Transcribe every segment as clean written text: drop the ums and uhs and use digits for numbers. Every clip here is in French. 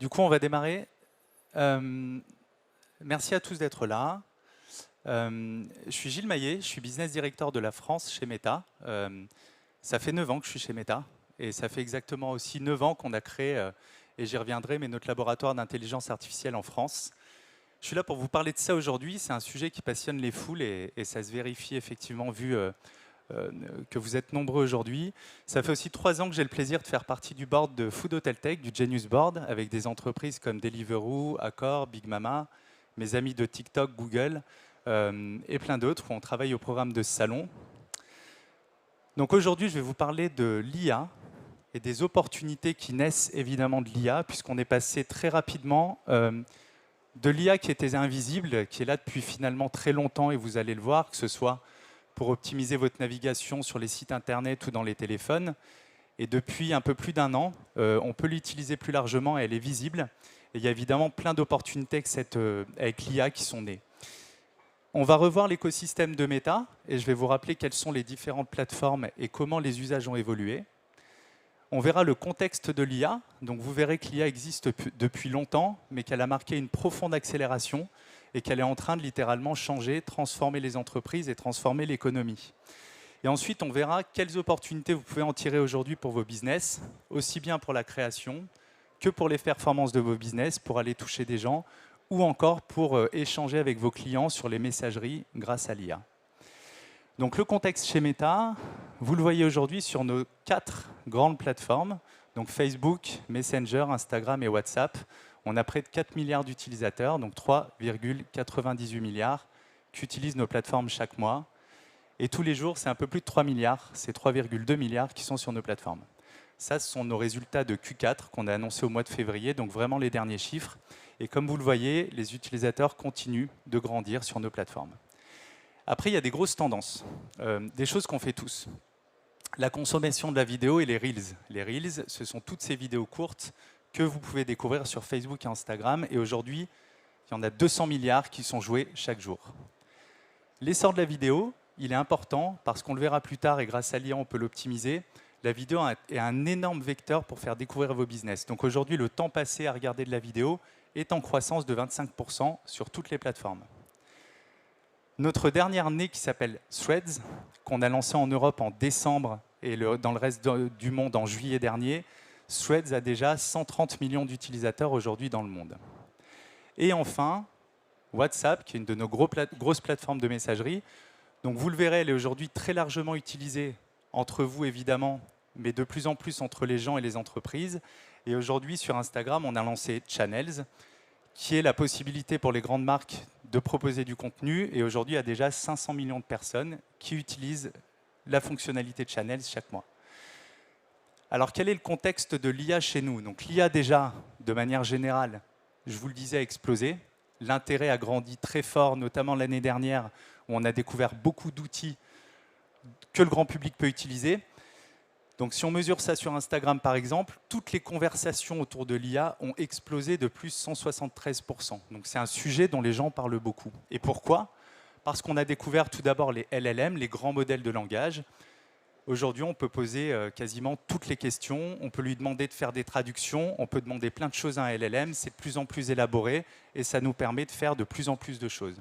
Du coup, on va démarrer. Merci à tous d'être là. Je suis Gilles Maillet, je suis business director de la France chez Meta. Ça fait 9 ans que je suis chez Meta et ça fait exactement aussi 9 ans qu'on a créé, et j'y reviendrai, mais notre laboratoire d'intelligence artificielle en France. Je suis là pour vous parler de ça aujourd'hui. C'est un sujet qui passionne les foules et ça se vérifie effectivement vu que vous êtes nombreux aujourd'hui. Ça fait aussi 3 ans que j'ai le plaisir de faire partie du board de Food Hotel Tech, du Genius Board, avec des entreprises comme Deliveroo, Accor, Big Mama, mes amis de TikTok, Google et plein d'autres où on travaille au programme de ce salon. Donc aujourd'hui, je vais vous parler de l'IA et des opportunités qui naissent évidemment de l'IA, puisqu'on est passé très rapidement de l'IA qui était invisible, qui est là depuis finalement très longtemps, et vous allez le voir, que ce soit pour optimiser votre navigation sur les sites internet ou dans les téléphones. Et depuis un peu plus d'un an, on peut l'utiliser plus largement et elle est visible. Et il y a évidemment plein d'opportunités avec l'IA qui sont nées. On va revoir l'écosystème de Meta et je vais vous rappeler quelles sont les différentes plateformes et comment les usages ont évolué. On verra le contexte de l'IA. Donc vous verrez que l'IA existe depuis longtemps, mais qu'elle a marqué une profonde accélération et qu'elle est en train de littéralement changer, transformer les entreprises et transformer l'économie. Et ensuite, on verra quelles opportunités vous pouvez en tirer aujourd'hui pour vos business, aussi bien pour la création que pour les performances de vos business, pour aller toucher des gens, ou encore pour échanger avec vos clients sur les messageries grâce à l'IA. Donc le contexte chez Meta, vous le voyez aujourd'hui sur nos 4 grandes plateformes, donc Facebook, Messenger, Instagram et WhatsApp. On a près de 4 milliards d'utilisateurs, donc 3,98 milliards qui utilisent nos plateformes chaque mois. Et tous les jours, c'est un peu plus de 3 milliards, c'est 3,2 milliards qui sont sur nos plateformes. Ça, ce sont nos résultats de Q4 qu'on a annoncés au mois de février, donc vraiment les derniers chiffres. Et comme vous le voyez, les utilisateurs continuent de grandir sur nos plateformes. Après, il y a des grosses tendances, des choses qu'on fait tous. La consommation de la vidéo et les Reels. Les Reels, ce sont toutes ces vidéos courtes que vous pouvez découvrir sur Facebook et Instagram. Et aujourd'hui, il y en a 200 milliards qui sont joués chaque jour. L'essor de la vidéo, il est important parce qu'on le verra plus tard et grâce à l'IA, on peut l'optimiser. La vidéo est un énorme vecteur pour faire découvrir vos business. Donc aujourd'hui, le temps passé à regarder de la vidéo est en croissance de 25% sur toutes les plateformes. Notre dernière année qui s'appelle Threads, qu'on a lancé en Europe en décembre et dans le reste du monde en juillet dernier, Threads a déjà 130 millions d'utilisateurs aujourd'hui dans le monde. Et enfin, WhatsApp, qui est une de nos grosses plateformes de messagerie. Donc vous le verrez, elle est aujourd'hui très largement utilisée entre vous évidemment, mais de plus en plus entre les gens et les entreprises. Et aujourd'hui sur Instagram, on a lancé Channels, qui est la possibilité pour les grandes marques de proposer du contenu. Et aujourd'hui, il y a déjà 500 millions de personnes qui utilisent la fonctionnalité de Channels chaque mois. Alors quel est le contexte de l'IA chez nous? Donc l'IA déjà, de manière générale, je vous le disais, a explosé. L'intérêt a grandi très fort, notamment l'année dernière, où on a découvert beaucoup d'outils que le grand public peut utiliser. Donc si on mesure ça sur Instagram par exemple, toutes les conversations autour de l'IA ont explosé de plus 173%. Donc c'est un sujet dont les gens parlent beaucoup. Et pourquoi? Parce qu'on a découvert tout d'abord les LLM, les grands modèles de langage. Aujourd'hui, on peut poser quasiment toutes les questions, on peut lui demander de faire des traductions, on peut demander plein de choses à un LLM, c'est de plus en plus élaboré et ça nous permet de faire de plus en plus de choses.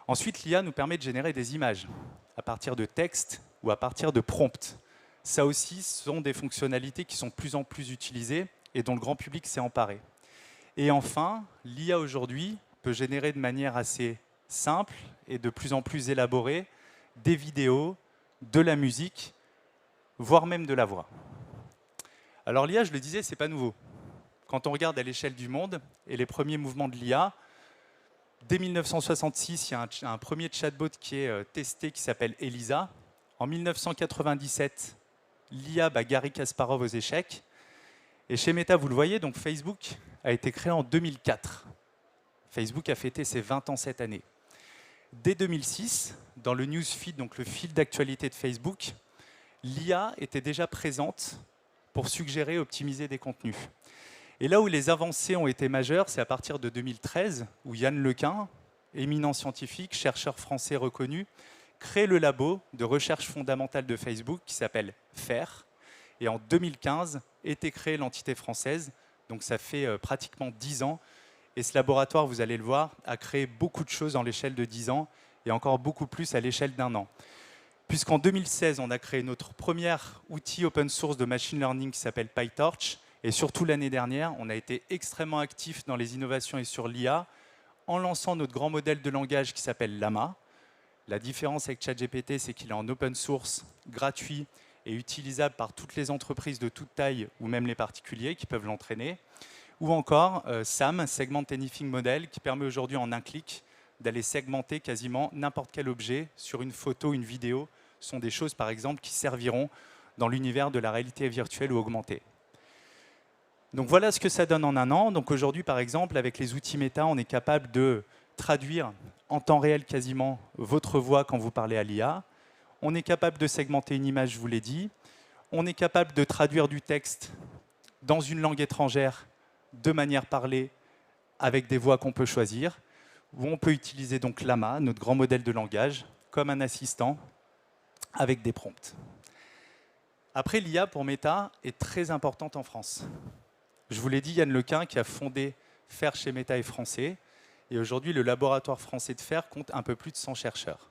Ensuite, l'IA nous permet de générer des images à partir de textes ou à partir de prompts. Ça aussi, ce sont des fonctionnalités qui sont de plus en plus utilisées et dont le grand public s'est emparé. Et enfin, l'IA aujourd'hui peut générer de manière assez simple et de plus en plus élaborée des vidéos, de la musique, voire même de la voix. Alors l'IA, je le disais, ce n'est pas nouveau. Quand on regarde à l'échelle du monde et les premiers mouvements de l'IA, dès 1966, il y a un premier chatbot qui est testé qui s'appelle Elisa. En 1997, l'IA bat Garry Kasparov aux échecs. Et chez Meta, vous le voyez, donc Facebook a été créé en 2004. Facebook a fêté ses 20 ans cette année. Dès 2006, dans le newsfeed, donc le fil d'actualité de Facebook, l'IA était déjà présente pour suggérer et optimiser des contenus. Et là où les avancées ont été majeures, c'est à partir de 2013, où Yann Lequin, éminent scientifique, chercheur français reconnu, crée le labo de recherche fondamentale de Facebook qui s'appelle FAIR. Et en 2015, était créée l'entité française Donc ça fait pratiquement 10 ans. Et ce laboratoire, vous allez le voir, a créé beaucoup de choses en l'échelle de 10 ans et encore beaucoup plus à l'échelle d'un an. Puisqu'en 2016, on a créé notre premier outil open source de machine learning qui s'appelle PyTorch. Et surtout l'année dernière, on a été extrêmement actifs dans les innovations et sur l'IA en lançant notre grand modèle de langage qui s'appelle Llama. La différence avec ChatGPT, c'est qu'il est en open source, gratuit et utilisable par toutes les entreprises de toute taille ou même les particuliers qui peuvent l'entraîner. Ou encore SAM, Segment Anything Model, qui permet aujourd'hui en un clic d'aller segmenter quasiment n'importe quel objet sur une photo, une vidéo. Ce sont des choses, par exemple, qui serviront dans l'univers de la réalité virtuelle ou augmentée. Donc voilà ce que ça donne en un an. Donc aujourd'hui, par exemple, avec les outils Meta, on est capable de traduire en temps réel quasiment votre voix quand vous parlez à l'IA. On est capable de segmenter une image, je vous l'ai dit. On est capable de traduire du texte dans une langue étrangère de manière parlée avec des voix qu'on peut choisir. Où on peut utiliser donc Llama, notre grand modèle de langage, comme un assistant avec des prompts. Après, l'IA pour Meta est très importante en France. Je vous l'ai dit, Yann Lequin, qui a fondé FAIR chez Meta, est français. Et aujourd'hui, le laboratoire français de FAIR compte un peu plus de 100 chercheurs.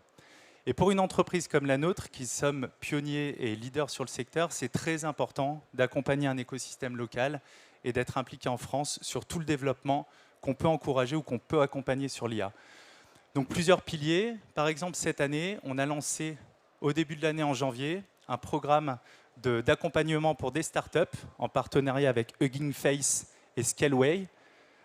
Et pour une entreprise comme la nôtre, qui sommes pionniers et leaders sur le secteur, c'est très important d'accompagner un écosystème local et d'être impliqué en France sur tout le développement qu'on peut encourager ou qu'on peut accompagner sur l'IA. Donc plusieurs piliers. Par exemple, cette année, on a lancé au début de l'année en janvier un programme d'accompagnement pour des startups en partenariat avec Hugging Face et Scaleway.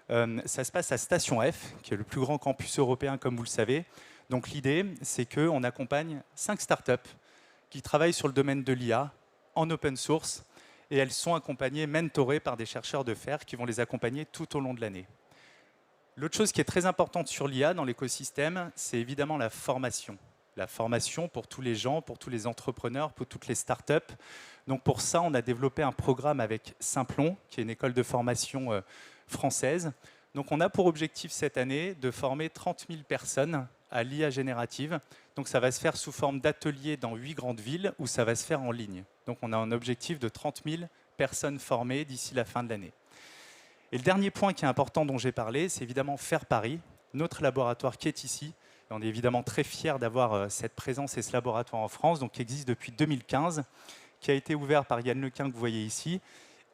Ça se passe à Station F, qui est le plus grand campus européen, comme vous le savez. Donc l'idée, c'est qu'on accompagne 5 startups qui travaillent sur le domaine de l'IA en open source, et elles sont accompagnées, mentorées par des chercheurs de FAIR qui vont les accompagner tout au long de l'année. L'autre chose qui est très importante sur l'IA dans l'écosystème, c'est évidemment la formation. La formation pour tous les gens, pour tous les entrepreneurs, pour toutes les startups. Donc pour ça, on a développé un programme avec Simplon, qui est une école de formation française. Donc on a pour objectif cette année de former 30 000 personnes à l'IA générative. Donc ça va se faire sous forme d'ateliers dans 8 grandes villes où ça va se faire en ligne. Donc on a un objectif de 30 000 personnes formées d'ici la fin de l'année. Et le dernier point qui est important dont j'ai parlé, c'est évidemment FAIR Paris, notre laboratoire qui est ici. Et on est évidemment très fiers d'avoir cette présence et ce laboratoire en France, donc qui existe depuis 2015, qui a été ouvert par Yann Lequin que vous voyez ici,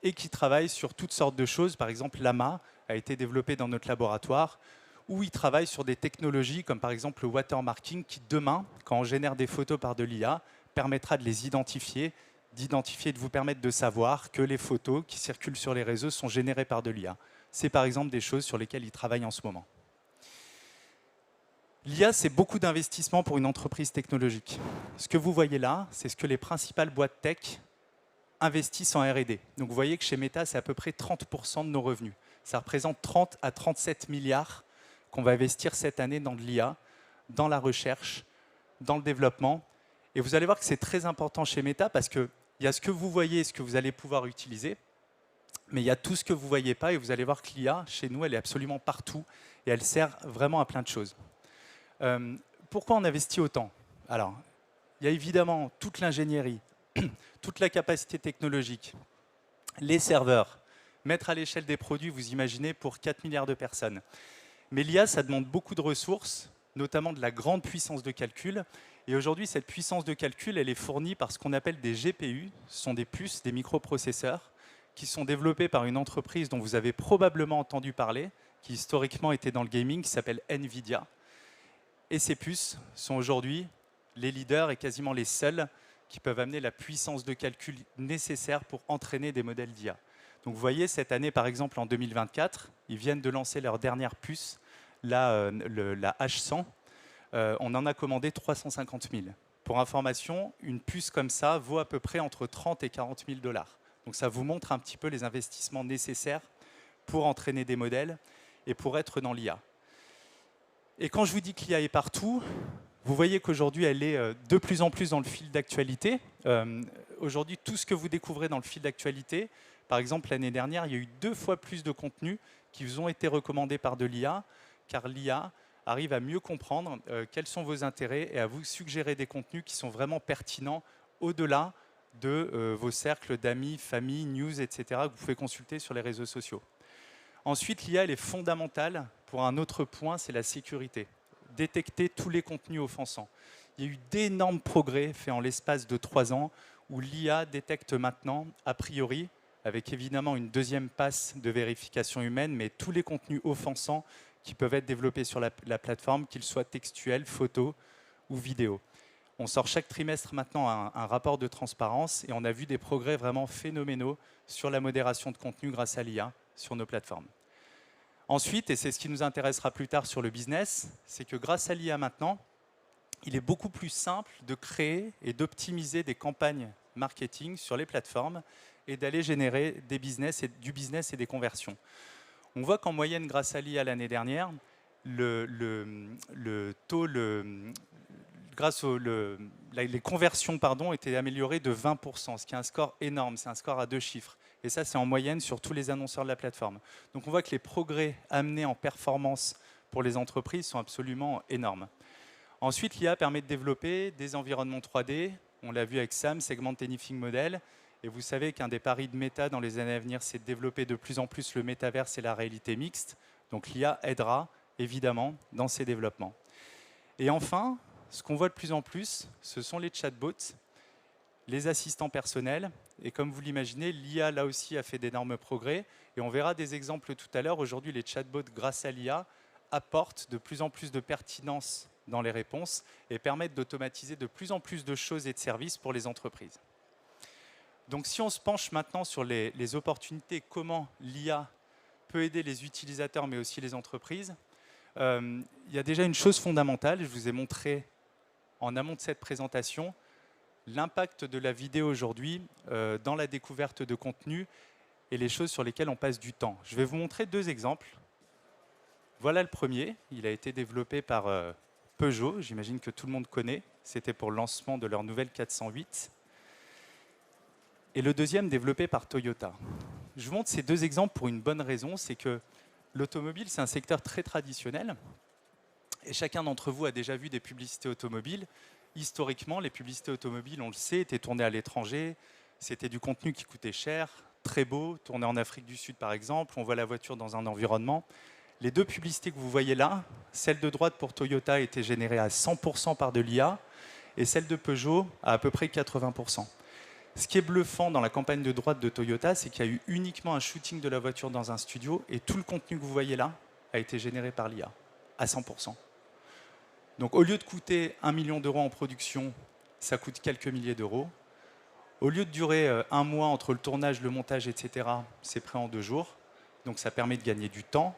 et qui travaille sur toutes sortes de choses. Par exemple, Llama a été développé dans notre laboratoire, où il travaille sur des technologies comme par exemple le watermarking, qui demain, quand on génère des photos par de l'IA, permettra de les identifier, de vous permettre de savoir que les photos qui circulent sur les réseaux sont générées par de l'IA. C'est par exemple des choses sur lesquelles il travaille en ce moment. L'IA, c'est beaucoup d'investissement pour une entreprise technologique. Ce que vous voyez là, c'est ce que les principales boîtes tech investissent en R&D. Donc vous voyez que chez Meta, c'est à peu près 30% de nos revenus. Ça représente 30 à 37 milliards qu'on va investir cette année dans de l'IA, dans la recherche, dans le développement. Et vous allez voir que c'est très important chez Meta parce qu'il y a ce que vous voyez et ce que vous allez pouvoir utiliser, mais il y a tout ce que vous ne voyez pas et vous allez voir que l'IA, chez nous, elle est absolument partout et elle sert vraiment à plein de choses. Pourquoi on investit autant? Alors, il y a évidemment toute l'ingénierie, toute la capacité technologique, les serveurs, mettre à l'échelle des produits, vous imaginez, pour 4 milliards de personnes. Mais l'IA, ça demande beaucoup de ressources, notamment de la grande puissance de calcul. Et aujourd'hui, cette puissance de calcul, elle est fournie par ce qu'on appelle des GPU. Ce sont des puces, des microprocesseurs, qui sont développés par une entreprise dont vous avez probablement entendu parler, qui historiquement était dans le gaming, qui s'appelle NVIDIA. Et ces puces sont aujourd'hui les leaders et quasiment les seuls qui peuvent amener la puissance de calcul nécessaire pour entraîner des modèles d'IA. Donc vous voyez, cette année, par exemple, en 2024, ils viennent de lancer leur dernière puce, la H100. On en a commandé 350 000. Pour information, une puce comme ça vaut à peu près entre 30 et 40 000 $. Donc ça vous montre un petit peu les investissements nécessaires pour entraîner des modèles et pour être dans l'IA. Et quand je vous dis que l'IA est partout, vous voyez qu'aujourd'hui, elle est de plus en plus dans le fil d'actualité. Aujourd'hui, tout ce que vous découvrez dans le fil d'actualité, par exemple, l'année dernière, il y a eu 2 fois plus de contenus qui vous ont été recommandés par de l'IA, car l'IA arrive à mieux comprendre quels sont vos intérêts et à vous suggérer des contenus qui sont vraiment pertinents au-delà de vos cercles d'amis, familles, news, etc. que vous pouvez consulter sur les réseaux sociaux. Ensuite, l'IA, elle est fondamentale pour un autre point, c'est la sécurité. Détecter tous les contenus offensants. Il y a eu d'énormes progrès faits en l'espace de 3 ans où l'IA détecte maintenant, a priori, avec évidemment une deuxième passe de vérification humaine, mais tous les contenus offensants qui peuvent être développés sur la plateforme, qu'ils soient textuels, photos ou vidéos. On sort chaque trimestre maintenant un rapport de transparence et on a vu des progrès vraiment phénoménaux sur la modération de contenu grâce à l'IA sur nos plateformes. Ensuite, et c'est ce qui nous intéressera plus tard sur le business, c'est que grâce à l'IA maintenant, il est beaucoup plus simple de créer et d'optimiser des campagnes marketing sur les plateformes et d'aller générer du business et des conversions. On voit qu'en moyenne, grâce à l'IA l'année dernière, les conversions étaient améliorées de 20%, ce qui est un score énorme, c'est un score à 2 chiffres. Et ça, c'est en moyenne sur tous les annonceurs de la plateforme. Donc on voit que les progrès amenés en performance pour les entreprises sont absolument énormes. Ensuite, l'IA permet de développer des environnements 3D. On l'a vu avec SAM, Segment Anything Model. Et vous savez qu'un des paris de Meta dans les années à venir, c'est de développer de plus en plus le métaverse et la réalité mixte. Donc l'IA aidera, évidemment, dans ces développements. Et enfin, ce qu'on voit de plus en plus, ce sont les chatbots, les assistants personnels. Et comme vous l'imaginez, l'IA, là aussi, a fait d'énormes progrès. Et on verra des exemples tout à l'heure. Aujourd'hui, les chatbots, grâce à l'IA, apportent de plus en plus de pertinence dans les réponses et permettent d'automatiser de plus en plus de choses et de services pour les entreprises. Donc si on se penche maintenant sur les opportunités, comment l'IA peut aider les utilisateurs mais aussi les entreprises, il y a déjà une chose fondamentale, je vous ai montré en amont de cette présentation, l'impact de la vidéo aujourd'hui dans la découverte de contenu et les choses sur lesquelles on passe du temps. Je vais vous montrer 2 exemples. Voilà le premier, il a été développé par Peugeot, j'imagine que tout le monde connaît, c'était pour le lancement de leur nouvelle 408. Et le deuxième développé par Toyota. Je vous montre ces 2 exemples pour une bonne raison, c'est que l'automobile, c'est un secteur très traditionnel, et chacun d'entre vous a déjà vu des publicités automobiles. Historiquement, les publicités automobiles, on le sait, étaient tournées à l'étranger, c'était du contenu qui coûtait cher, très beau, tourné en Afrique du Sud par exemple, on voit la voiture dans un environnement. Les 2 publicités que vous voyez là, celle de droite pour Toyota était générée à 100% par de l'IA et celle de Peugeot à peu près 80%. Ce qui est bluffant dans la campagne de droite de Toyota, c'est qu'il y a eu uniquement un shooting de la voiture dans un studio et tout le contenu que vous voyez là a été généré par l'IA à 100%. Donc au lieu de coûter 1 million d'euros en production, ça coûte quelques milliers d'euros. Au lieu de durer 1 mois entre le tournage, le montage, etc., c'est prêt en 2 jours. Donc ça permet de gagner du temps.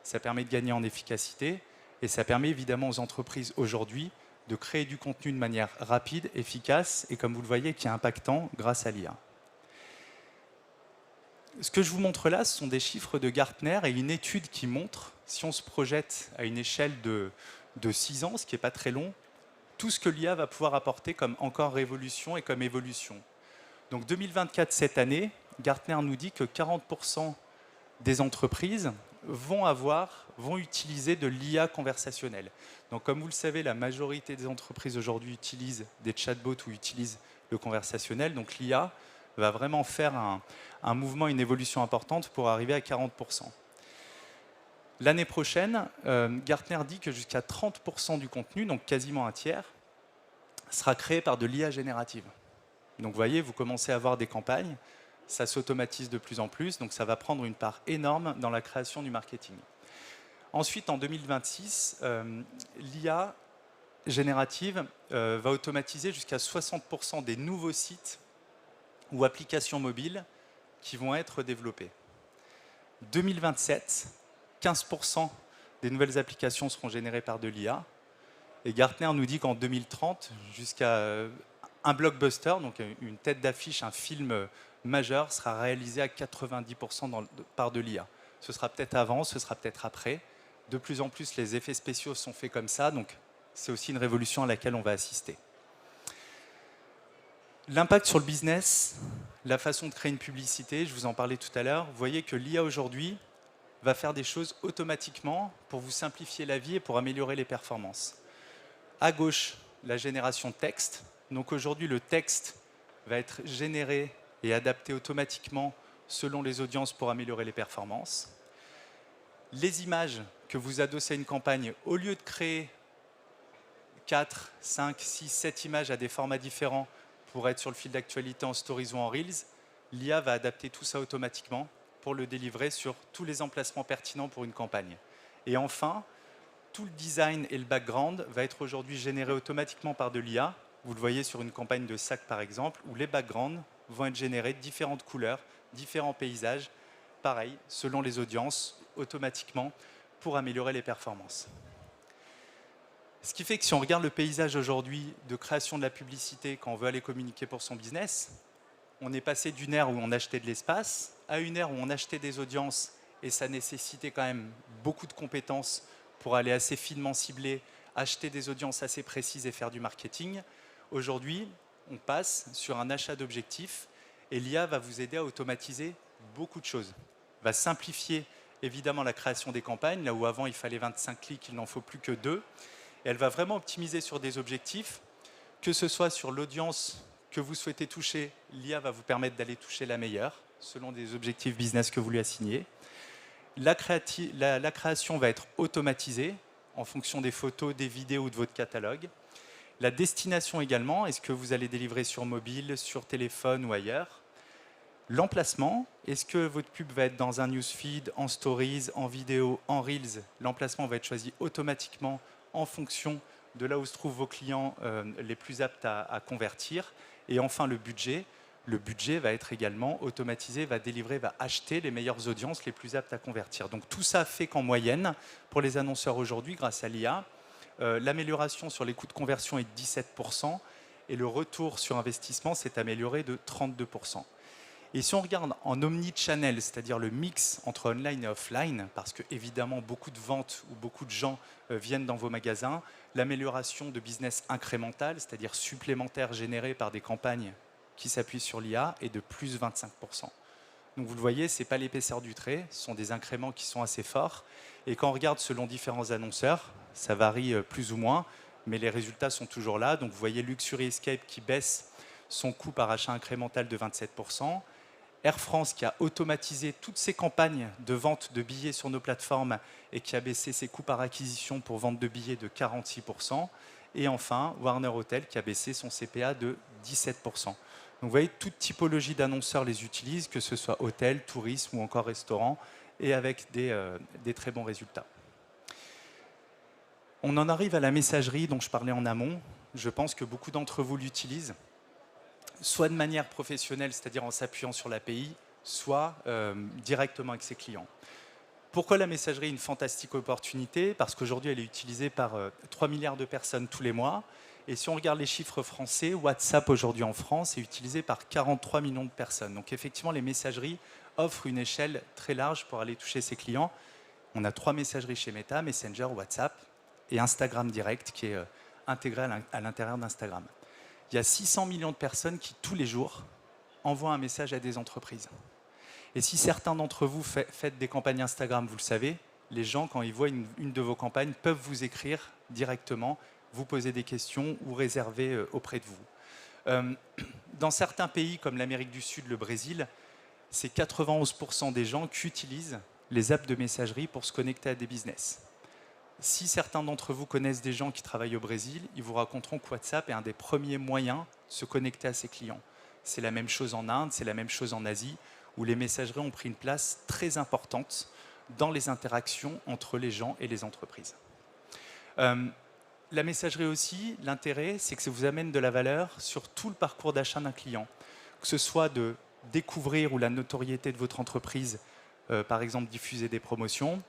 Ça permet de gagner en efficacité et ça permet évidemment aux entreprises aujourd'hui de créer du contenu de manière rapide, efficace et comme vous le voyez, qui est impactant grâce à l'IA. Ce que je vous montre là, ce sont des chiffres de Gartner et une étude qui montre, si on se projette à une échelle de 6 ans, ce qui n'est pas très long, tout ce que l'IA va pouvoir apporter comme encore révolution et comme évolution. Donc 2024, cette année, Gartner nous dit que 40% des entreprises vont utiliser de l'IA conversationnelle. Donc comme vous le savez, la majorité des entreprises aujourd'hui utilisent des chatbots ou utilisent le conversationnel. Donc l'IA va vraiment faire un mouvement, une évolution importante pour arriver à 40%. L'année prochaine, Gartner dit que jusqu'à 30% du contenu, donc quasiment un tiers, sera créé par de l'IA générative. Donc vous voyez, vous commencez à avoir des campagnes, ça s'automatise de plus en plus, donc ça va prendre une part énorme dans la création du marketing. Ensuite, en 2026, l'IA générative va automatiser jusqu'à 60% des nouveaux sites ou applications mobiles qui vont être développés. 2027, 15% des nouvelles applications seront générées par de l'IA. Et Gartner nous dit qu'en 2030, jusqu'à un blockbuster, donc une tête d'affiche, un film majeur, sera réalisé à 90% par de l'IA. Ce sera peut-être avant, ce sera peut-être après. De plus en plus, les effets spéciaux sont faits comme ça, donc c'est aussi une révolution à laquelle on va assister. L'impact sur le business, la façon de créer une publicité, je vous en parlais tout à l'heure. Vous voyez que l'IA aujourd'hui va faire des choses automatiquement pour vous simplifier la vie et pour améliorer les performances. À gauche, la génération de texte. Donc aujourd'hui, le texte va être généré et adapté automatiquement selon les audiences pour améliorer les performances. Les images que vous adossez à une campagne, au lieu de créer 4, 5, 6, 7 images à des formats différents pour être sur le fil d'actualité en stories ou en reels, l'IA va adapter tout ça automatiquement pour le délivrer sur tous les emplacements pertinents pour une campagne. Et enfin, tout le design et le background va être aujourd'hui généré automatiquement par de l'IA. Vous le voyez sur une campagne de sac par exemple, où les backgrounds vont être générés de différentes couleurs, différents paysages, pareil, selon les audiences, automatiquement, pour améliorer les performances. Ce qui fait que si on regarde le paysage aujourd'hui de création de la publicité quand on veut aller communiquer pour son business, on est passé d'une ère où on achetait de l'espace à une ère où on achetait des audiences et ça nécessitait quand même beaucoup de compétences pour aller assez finement cibler, acheter des audiences assez précises et faire du marketing. Aujourd'hui, on passe sur un achat d'objectifs et l'IA va vous aider à automatiser beaucoup de choses. Va simplifier évidemment la création des campagnes, là où avant il fallait 25 clics, il n'en faut plus que 2. Et elle va vraiment optimiser sur des objectifs, que ce soit sur l'audience que vous souhaitez toucher, l'IA va vous permettre d'aller toucher la meilleure, selon des objectifs business que vous lui assignez. La création va être automatisée en fonction des photos, des vidéos ou de votre catalogue. La destination également, est-ce que vous allez délivrer sur mobile, sur téléphone ou ailleurs? L'emplacement, est-ce que votre pub va être dans un newsfeed, en stories, en vidéo, en reels? L'emplacement va être choisi automatiquement en fonction de là où se trouvent vos clients les plus aptes à convertir. Et enfin, le budget. Le budget va être également automatisé, va délivrer, va acheter les meilleures audiences les plus aptes à convertir. Donc tout ça fait qu'en moyenne, pour les annonceurs aujourd'hui, grâce à l'IA, l'amélioration sur les coûts de conversion est de 17% et le retour sur investissement s'est amélioré de 32%. Et si on regarde en omnichannel, c'est-à-dire le mix entre online et offline, parce que évidemment beaucoup de ventes ou beaucoup de gens viennent dans vos magasins, l'amélioration de business incrémental, c'est-à-dire supplémentaire générée par des campagnes qui s'appuient sur l'IA, est de plus 25%. Donc vous le voyez, ce n'est pas l'épaisseur du trait, ce sont des incréments qui sont assez forts. Et quand on regarde selon différents annonceurs, ça varie plus ou moins, mais les résultats sont toujours là. Donc vous voyez Luxury Escape qui baisse son coût par achat incrémental de 27%. Air France qui a automatisé toutes ses campagnes de vente de billets sur nos plateformes et qui a baissé ses coûts par acquisition pour vente de billets de 46%. Et enfin, Warner Hotel qui a baissé son CPA de 17%. Donc vous voyez, toute typologie d'annonceurs les utilise, que ce soit hôtel, tourisme ou encore restaurant, et avec des très bons résultats. On en arrive à la messagerie dont je parlais en amont. Je pense que beaucoup d'entre vous l'utilisent, soit de manière professionnelle, c'est-à-dire en s'appuyant sur l'API, soit directement avec ses clients. Pourquoi la messagerie est une fantastique opportunité? Parce qu'aujourd'hui, elle est utilisée par 3 milliards de personnes tous les mois. Et si on regarde les chiffres français, WhatsApp aujourd'hui en France est utilisé par 43 millions de personnes. Donc effectivement, les messageries offrent une échelle très large pour aller toucher ses clients. On a 3 messageries chez Meta, Messenger, WhatsApp et Instagram Direct qui est intégré à l'intérieur d'Instagram. Il y a 600 millions de personnes qui, tous les jours, envoient un message à des entreprises. Et si certains d'entre vous faites des campagnes Instagram, vous le savez, les gens, quand ils voient une de vos campagnes, peuvent vous écrire directement, vous poser des questions ou réserver auprès de vous. Dans certains pays, comme l'Amérique du Sud, le Brésil, c'est 91% des gens qui utilisent les apps de messagerie pour se connecter à des business. Si certains d'entre vous connaissent des gens qui travaillent au Brésil, ils vous raconteront que WhatsApp est un des premiers moyens de se connecter à ses clients. C'est la même chose en Inde, c'est la même chose en Asie, où les messageries ont pris une place très importante dans les interactions entre les gens et les entreprises. La messagerie aussi, l'intérêt, c'est que ça vous amène de la valeur sur tout le parcours d'achat d'un client. Que ce soit de découvrir ou la notoriété de votre entreprise, par exemple diffuser des promotions,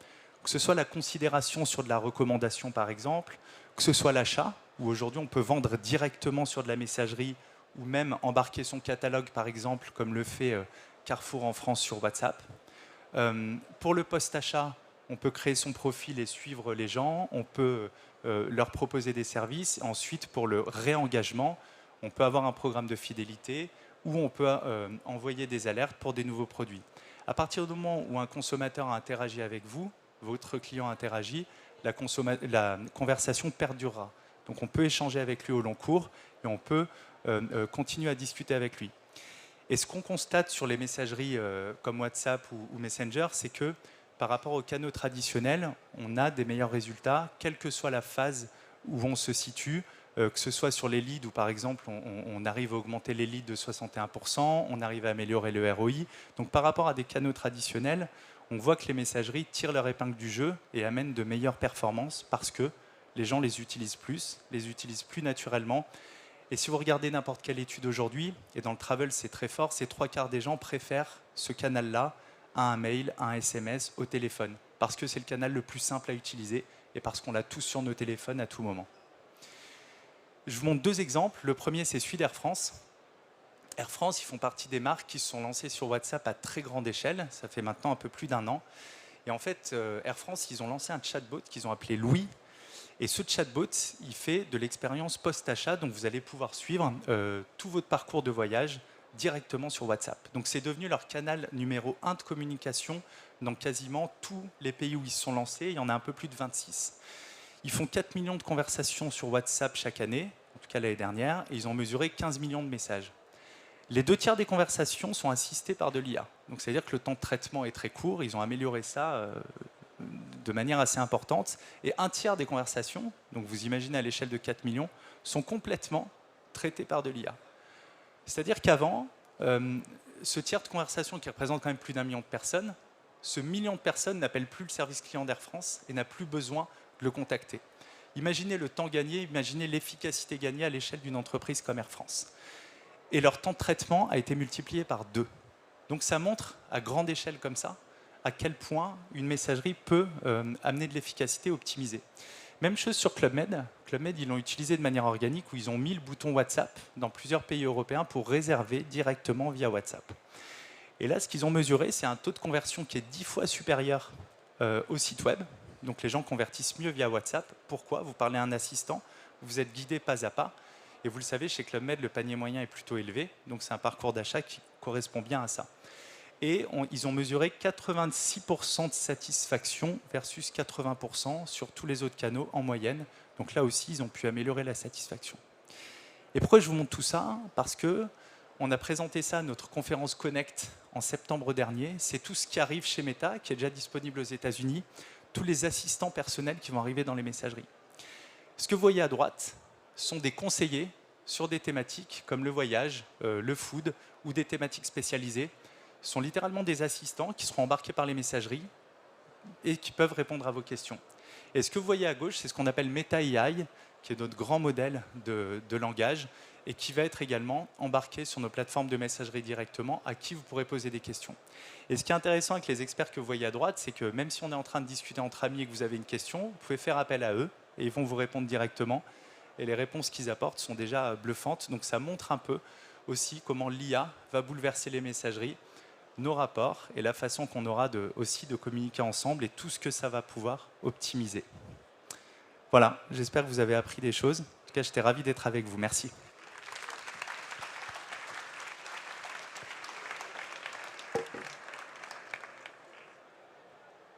que ce soit la considération sur de la recommandation par exemple, que ce soit l'achat, où aujourd'hui on peut vendre directement sur de la messagerie ou même embarquer son catalogue par exemple, comme le fait Carrefour en France sur WhatsApp. Pour le post-achat, on peut créer son profil et suivre les gens, on peut leur proposer des services. Ensuite, pour le réengagement, on peut avoir un programme de fidélité ou on peut envoyer des alertes pour des nouveaux produits. À partir du moment où un consommateur a interagi avec vous, votre client interagit, la conversation perdurera. Donc on peut échanger avec lui au long cours et on peut continuent à discuter avec lui. Et ce qu'on constate sur les messageries comme WhatsApp ou Messenger, c'est que par rapport aux canaux traditionnels, on a des meilleurs résultats, quelle que soit la phase où on se situe, que ce soit sur les leads où par exemple on arrive à augmenter les leads de 61%, on arrive à améliorer le ROI. Donc par rapport à des canaux traditionnels, on voit que les messageries tirent leur épingle du jeu et amènent de meilleures performances parce que les gens les utilisent plus naturellement. Et si vous regardez n'importe quelle étude aujourd'hui, et dans le travel c'est très fort, c'est 3/4 des gens préfèrent ce canal-là à un mail, à un SMS, au téléphone, parce que c'est le canal le plus simple à utiliser et parce qu'on l'a tous sur nos téléphones à tout moment. Je vous montre 2 exemples. Le premier, c'est celui d'Air France. Air France, ils font partie des marques qui se sont lancées sur WhatsApp à très grande échelle. Ça fait maintenant un peu plus d'1 an. Et en fait, Air France, ils ont lancé un chatbot qu'ils ont appelé Louis. Et ce chatbot, il fait de l'expérience post-achat. Donc, vous allez pouvoir suivre tout votre parcours de voyage directement sur WhatsApp. Donc, c'est devenu leur canal numéro 1 de communication dans quasiment tous les pays où ils se sont lancés. Il y en a un peu plus de 26. Ils font 4 millions de conversations sur WhatsApp chaque année, en tout cas l'année dernière, et ils ont mesuré 15 millions de messages. Les 2/3 des conversations sont assistées par de l'IA. Donc, c'est-à-dire que le temps de traitement est très court. Ils ont amélioré ça de manière assez importante. Et 1/3 des conversations, donc vous imaginez à l'échelle de 4 millions, sont complètement traitées par de l'IA. C'est-à-dire qu'avant, ce tiers de conversation qui représente quand même plus d'1 million de personnes, ce million de personnes n'appellent plus le service client d'Air France et n'a plus besoin de le contacter. Imaginez le temps gagné, imaginez l'efficacité gagnée à l'échelle d'une entreprise comme Air France. Et leur temps de traitement a été multiplié par 2. Donc ça montre à grande échelle comme ça à quel point une messagerie peut amener de l'efficacité optimisée. Même chose sur Club Med. Club Med, ils l'ont utilisé de manière organique où ils ont mis le bouton WhatsApp dans plusieurs pays européens pour réserver directement via WhatsApp. Et là, ce qu'ils ont mesuré, c'est un taux de conversion qui est 10 fois supérieur au site web. Donc les gens convertissent mieux via WhatsApp. Pourquoi? Vous parlez à un assistant, vous êtes guidé pas à pas. Et vous le savez, chez Club Med, le panier moyen est plutôt élevé. Donc c'est un parcours d'achat qui correspond bien à ça. Et ils ont mesuré 86% de satisfaction versus 80% sur tous les autres canaux en moyenne. Donc là aussi, ils ont pu améliorer la satisfaction. Et pourquoi je vous montre tout ça? Parce que on a présenté ça à notre conférence Connect en septembre dernier. C'est tout ce qui arrive chez Meta, qui est déjà disponible aux États-Unis, tous les assistants personnels qui vont arriver dans les messageries. Ce que vous voyez à droite sont des conseillers sur des thématiques comme le voyage, le food ou des thématiques spécialisées. Ce sont littéralement des assistants qui seront embarqués par les messageries et qui peuvent répondre à vos questions. Et ce que vous voyez à gauche, c'est ce qu'on appelle Meta AI, qui est notre grand modèle de langage et qui va être également embarqué sur nos plateformes de messagerie directement, à qui vous pourrez poser des questions. Et ce qui est intéressant avec les experts que vous voyez à droite, c'est que même si on est en train de discuter entre amis et que vous avez une question, vous pouvez faire appel à eux et ils vont vous répondre directement. Et les réponses qu'ils apportent sont déjà bluffantes. Donc ça montre un peu aussi comment l'IA va bouleverser les messageries, nos rapports et la façon qu'on aura aussi de communiquer ensemble et tout ce que ça va pouvoir optimiser. Voilà, j'espère que vous avez appris des choses. En tout cas, j'étais ravi d'être avec vous. Merci.